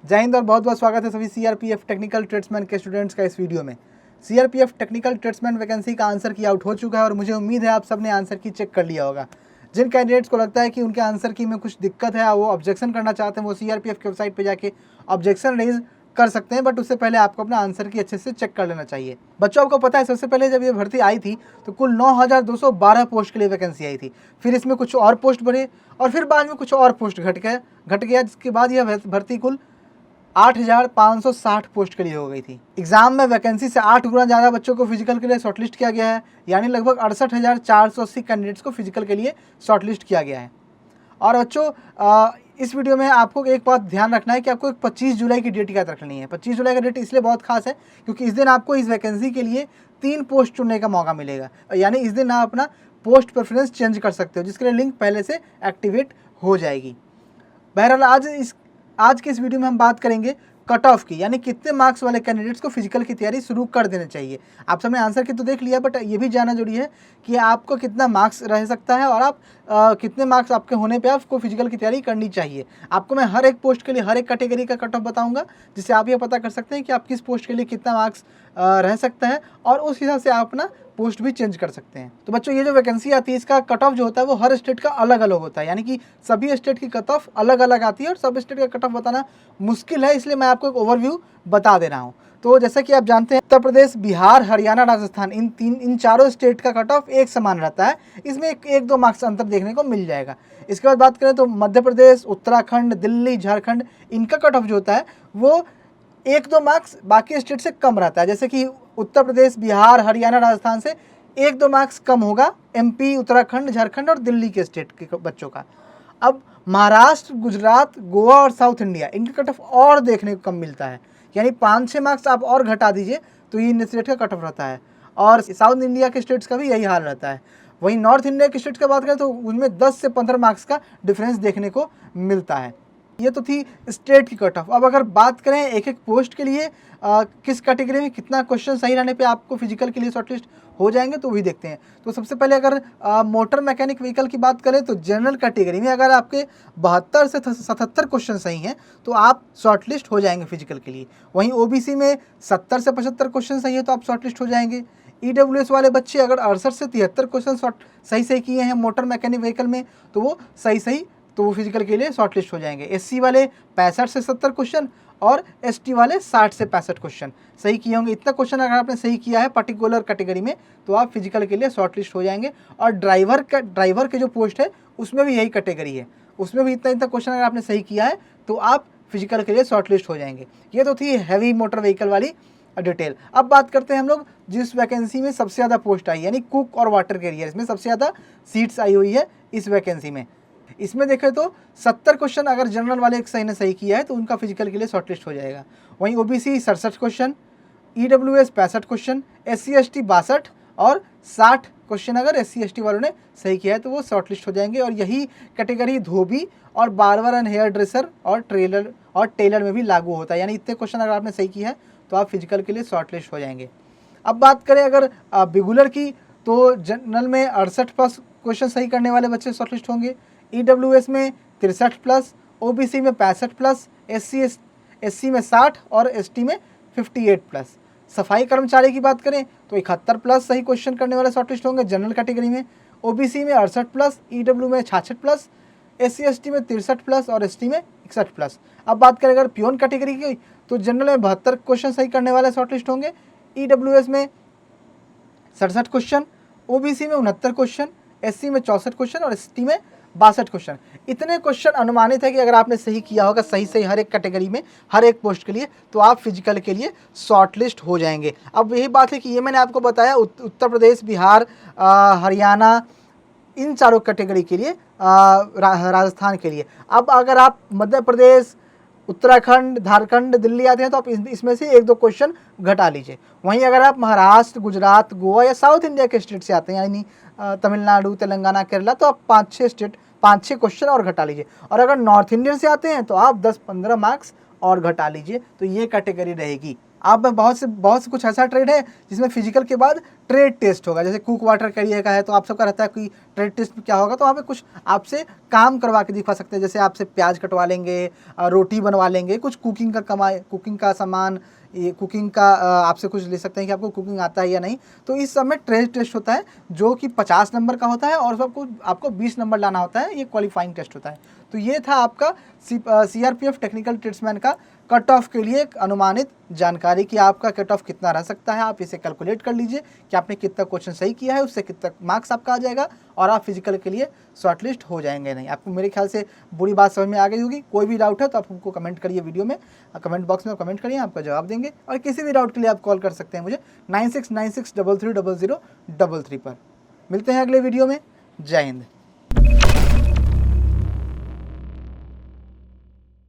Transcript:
जय हिंद और बहुत बहुत स्वागत है सभी सीआरपीएफ टेक्निकल ट्रेड्समैन के स्टूडेंट्स का इस वीडियो में। सीआरपीएफ टेक्निकल ट्रेड्समैन वैकेंसी का आंसर की आउट हो चुका है और मुझे उम्मीद है आप सबने आंसर की चेक कर लिया होगा। जिन कैंडिडेट्स को लगता है कि उनके आंसर की में कुछ दिक्कत है, वो ऑब्जेक्शन करना चाहते हैं, वो सीआरपीएफ की वेबसाइट पर जाके ऑब्जेक्शन रेज कर सकते हैं, बट उससे पहले आपको अपना आंसर की अच्छे से चेक कर लेना चाहिए। बच्चों, आपको पता है सबसे पहले जब ये भर्ती आई थी तो कुल 9,212 पोस्ट के लिए वैकेंसी आई थी। फिर इसमें कुछ और पोस्ट बढ़े और फिर बाद में कुछ और पोस्ट घट गया, जिसके बाद यह भर्ती कुल 8,560 पोस्ट के लिए हो गई थी। एग्जाम में वैकेंसी से 8 गुना ज़्यादा बच्चों को फिजिकल के लिए शॉर्टलिस्ट किया गया है, यानी लगभग 68,480 कैंडिडेट्स को फिजिकल के लिए शॉर्टलिस्ट किया गया है। और बच्चों, इस वीडियो में आपको एक बात ध्यान रखना है कि आपको 25 जुलाई की डेट याद रखनी है। 25 जुलाई का डेट इसलिए बहुत खास है क्योंकि इस दिन आपको इस वैकेंसी के लिए 3 पोस्ट चुनने का मौका मिलेगा, यानी इस दिन आप अपना पोस्ट प्रेफरेंस चेंज कर सकते हो, जिसके लिए लिंक पहले से एक्टिवेट हो जाएगी। बहरहाल आज के इस वीडियो में हम बात करेंगे कट ऑफ की, यानी कितने मार्क्स वाले कैंडिडेट्स को फिजिकल की तैयारी शुरू कर देना चाहिए। आप सबने आंसर की तो देख लिया, बट ये भी जानना जरूरी है कि आपको कितना मार्क्स रह सकता है और आप कितने मार्क्स आपके होने पे आपको फिजिकल की तैयारी करनी चाहिए। आपको मैं हर एक पोस्ट के लिए हर एक कैटेगरी का कट ऑफ बताऊंगा, जिससे आप ये पता कर सकते हैं कि आप किस पोस्ट के लिए कितना मार्क्स रह सकता है और उस हिसाब से आप अपना पोस्ट भी चेंज कर सकते हैं। तो बच्चों, ये जो वैकेंसी आती है इसका कट ऑफ जो होता है वो हर स्टेट का अलग अलग होता है, यानी कि सभी स्टेट की कट ऑफ अलग अलग आती है और सब स्टेट का कट ऑफ बताना मुश्किल है, इसलिए मैं आपको एक ओवरव्यू बता दे रहा हूँ। तो जैसा कि आप जानते हैं, उत्तर प्रदेश, बिहार, हरियाणा, राजस्थान, इन चारों स्टेट का कट ऑफ एक समान रहता है। इसमें एक दो मार्क्स अंतर देखने को मिल जाएगा। इसके बाद बात करें तो मध्य प्रदेश, उत्तराखंड, दिल्ली, झारखंड, इनका कट ऑफ जो होता है वो 1-2 मार्क्स बाकी स्टेट से कम रहता है। जैसे कि उत्तर प्रदेश, बिहार, हरियाणा, राजस्थान से 1-2 मार्क्स कम होगा एमपी, उत्तराखंड, झारखंड और दिल्ली के स्टेट के बच्चों का। अब महाराष्ट्र, गुजरात, गोवा और साउथ इंडिया, इनका कट ऑफ और देखने को कम मिलता है, यानी 5-6 मार्क्स आप और घटा दीजिए तो ये इन स्टेट का कट ऑफ रहता है। और साउथ इंडिया के स्टेट्स का भी यही हाल रहता है। वहीं नॉर्थ इंडिया के स्टेट्स की बात करें तो उनमें 10 से 15 मार्क्स का डिफरेंस देखने को मिलता है। ये तो थी स्टेट की कट ऑफ। अब अगर बात करें एक एक पोस्ट के लिए किस कैटेगरी में कितना क्वेश्चन सही रहने पे आपको फिजिकल के लिए शॉर्टलिस्ट हो जाएंगे, तो वही देखते हैं। तो सबसे पहले अगर मोटर मैकेनिक व्हीकल की बात करें तो जनरल कैटेगरी में अगर आपके 72 से 77 क्वेश्चन सही हैं तो आप शॉर्टलिस्ट हो जाएंगे फिजिकल के लिए। वहीं ओबीसी में 70 से 75 क्वेश्चन सही है तो आप शॉर्टलिस्ट हो जाएंगे। ईडब्ल्यूएस वाले बच्चे अगर 68 से 73 क्वेश्चन सही किए हैं मोटर मैकेनिक व्हीकल में तो वो तो वो फिजिकल के लिए शॉर्टलिस्ट हो जाएंगे। एससी वाले 65 से 70 क्वेश्चन और एसटी वाले 60 से 65 क्वेश्चन सही किए होंगे। इतना क्वेश्चन अगर आपने सही किया है पर्टिकुलर कैटेगरी में तो आप फिजिकल के लिए शॉर्टलिस्ट हो जाएंगे। और ड्राइवर के जो पोस्ट है उसमें भी यही कैटेगरी है, उसमें भी इतना क्वेश्चन अगर आपने सही किया है तो आप फिजिकल के लिए शॉर्टलिस्ट हो जाएंगे। ये तो थी हैवी मोटर व्हीकल वाली डिटेल। अब बात करते हैं हम लोग जिस वैकेंसी में सबसे ज़्यादा पोस्ट आई, यानी कुक और वाटर कैरियर, इसमें सबसे ज़्यादा सीट्स आई हुई है इस वैकेंसी में। इसमें देखें तो 70 क्वेश्चन अगर जनरल वाले एक सही किया है तो उनका फिजिकल के लिए शॉर्टलिस्ट हो जाएगा। वहीं OBC 67 question, EWS 65 question, SC ST 62 और 60 क्वेश्चन अगर एससी एसटी वालों ने सही किया है तो वो शॉर्टलिस्ट हो जाएंगे। और यही कैटेगरी धोबी और बार्बर एंड हेयर ड्रेसर और टेलर में भी लागू होता है, यानी इतने क्वेश्चन अगर आपने सही किया है तो आप फिजिकल के लिए शॉर्टलिस्ट हो जाएंगे। अब बात करें अगर बिगुलर की तो जनरल में 68+ क्वेश्चन सही करने वाले बच्चे शॉर्टलिस्ट होंगे। ईडब्ल्यूएस में 63+, ओबीसी में 65+, एससी में 60 और एसटी में 58+। सफाई कर्मचारी की बात करें तो 71+ सही क्वेश्चन करने वाले शॉर्टलिस्ट होंगे जनरल कैटेगरी में। ओबीसी में 68+, ईडब्ल्यू में 66+, एससी एसटी में 63+ और एसटी में 61+। अब बात करें अगर प्योन कैटेगरी की तो जनरल में 72 क्वेश्चन सही करने वाले शॉर्टलिस्ट होंगे। ईडब्ल्यूएस में 67 क्वेश्चन, ओबीसी में 69 क्वेश्चन, एससी में 64 क्वेश्चन और एसटी में 62 क्वेश्चन। इतने क्वेश्चन अनुमानित है कि अगर आपने सही किया होगा सही हर एक कैटेगरी में हर एक पोस्ट के लिए तो आप फिजिकल के लिए शॉर्टलिस्ट हो जाएंगे। अब यही बात है कि ये मैंने आपको बताया उत्तर प्रदेश, बिहार, हरियाणा, इन चारों कैटेगरी के लिए, राजस्थान के लिए। अब अगर आप मध्य प्रदेश, उत्तराखंड, झारखंड, दिल्ली आते हैं तो आप इसमें से 1-2 क्वेश्चन घटा लीजिए। वहीं अगर आप महाराष्ट्र, गुजरात, गोवा या साउथ इंडिया के स्टेट से आते हैं, यानी तमिलनाडु, तेलंगाना, केरला, तो आप 5-6 क्वेश्चन और घटा लीजिए। और अगर नॉर्थ इंडियन से आते हैं तो आप 10-15 मार्क्स और घटा लीजिए। तो ये कैटेगरी रहेगी आप में बहुत से कुछ ऐसा ट्रेड है जिसमें फिजिकल के बाद ट्रेड टेस्ट होगा, जैसे कुक वाटर कैरियर का है तो आप सबका रहता है कि ट्रेड टेस्ट में क्या होगा, तो वहाँ पे कुछ आपसे काम करवा के दिखा सकते हैं, जैसे आपसे प्याज कटवा लेंगे, रोटी बनवा लेंगे, कुछ कुकिंग का सामान, ये कुकिंग का आपसे कुछ ले सकते हैं कि आपको कुकिंग आता है या नहीं। तो इस सब में ट्रेड टेस्ट होता है जो कि 50 नंबर का होता है और सबको आपको 20 नंबर लाना होता है, ये क्वालिफाइंग टेस्ट होता है। तो ये था आपका CRPF टेक्निकल ट्रेड्समैन का कट ऑफ के लिए एक अनुमानित जानकारी कि आपका कट ऑफ कितना रह सकता है। आप इसे कैलकुलेट कर लीजिए कि आपने कितना क्वेश्चन सही किया है, उससे कितना मार्क्स आपका आ जाएगा और आप फिजिकल के लिए शॉर्टलिस्ट हो जाएंगे नहीं। आपको मेरे ख्याल से पूरी बात समझ में आ गई होगी। कोई भी डाउट है तो आप हमको कमेंट करिए, वीडियो में कमेंट बॉक्स में कमेंट करिए, आपका जवाब देंगे। और किसी भी डाउट के लिए आप कॉल कर सकते हैं मुझे 9696330033 पर। मिलते हैं अगले वीडियो में। जय हिंद।